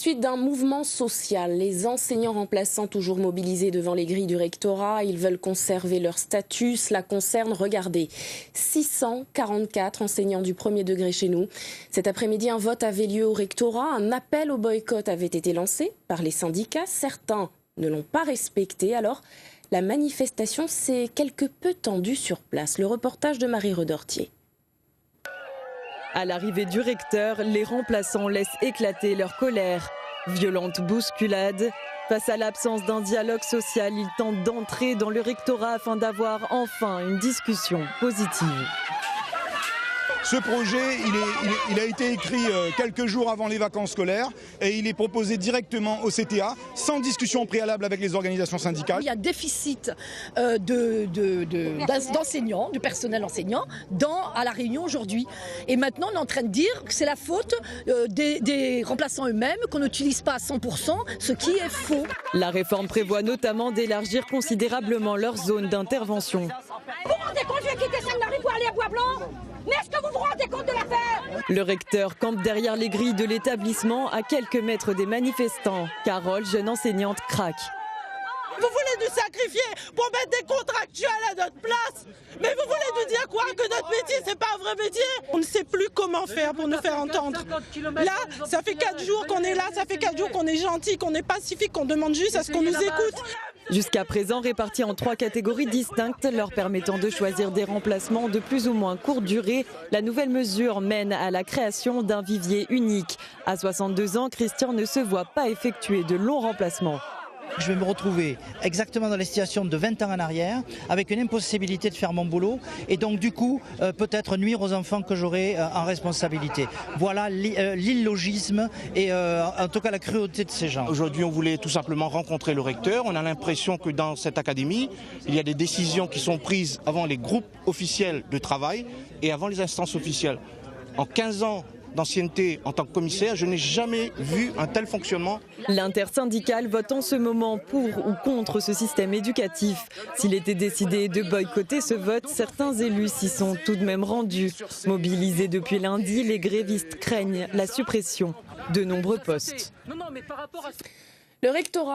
Suite d'un mouvement social, les enseignants remplaçants toujours mobilisés devant les grilles du rectorat, ils veulent conserver leur statut. Cela concerne, regardez, 644 enseignants du premier degré chez nous. Cet après-midi, un vote avait lieu au rectorat. Un appel au boycott avait été lancé par les syndicats. Certains ne l'ont pas respecté. Alors, la manifestation s'est quelque peu tendue sur place. Le reportage de Marie Redortier. À l'arrivée du recteur, les remplaçants laissent éclater leur colère. Violente bousculade. Face à l'absence d'un dialogue social, ils tentent d'entrer dans le rectorat afin d'avoir enfin une discussion positive. Ce projet, il a été écrit quelques jours avant les vacances scolaires et il est proposé directement au CTA, sans discussion préalable avec les organisations syndicales. Il y a un déficit d'enseignants, de personnel enseignant à la Réunion aujourd'hui. Et maintenant, on est en train de dire que c'est la faute des remplaçants eux-mêmes, qu'on n'utilise pas à 100%, ce qui est faux. La réforme prévoit notamment d'élargir considérablement leur zone d'intervention. Vous vous rendez compte, je vais quitter Sainte-Marie pour aller à Bois-Blanc? Mais est-ce que vous vous rendez compte de l'affaire? Le recteur campe derrière les grilles de l'établissement à quelques mètres des manifestants. Carole, jeune enseignante, craque. Vous voulez nous sacrifier pour mettre des contractuels à notre place? Mais vous voulez nous dire quoi? Que notre métier, c'est pas un vrai métier? On ne sait plus comment faire pour nous faire entendre. Là, ça fait 4 jours qu'on est là, ça fait 4 jours qu'on est gentil, qu'on est pacifique, qu'on demande juste à ce qu'on nous écoute. Jusqu'à présent répartis en 3 catégories distinctes, leur permettant de choisir des remplacements de plus ou moins courte durée, la nouvelle mesure mène à la création d'un vivier unique. À 62 ans, Christian ne se voit pas effectuer de longs remplacements. Je vais me retrouver exactement dans les situations de 20 ans en arrière, avec une impossibilité de faire mon boulot et donc du coup peut-être nuire aux enfants que j'aurai en responsabilité. Voilà l'illogisme et en tout cas la cruauté de ces gens. Aujourd'hui, on voulait tout simplement rencontrer le recteur. On a l'impression que dans cette académie, il y a des décisions qui sont prises avant les groupes officiels de travail et avant les instances officielles. En 15 ans d'ancienneté en tant que commissaire, je n'ai jamais vu un tel fonctionnement. L'intersyndicale vote en ce moment pour ou contre ce système éducatif. S'il était décidé de boycotter ce vote, certains élus s'y sont tout de même rendus. Mobilisés depuis lundi, les grévistes craignent la suppression de nombreux postes. Le rectorat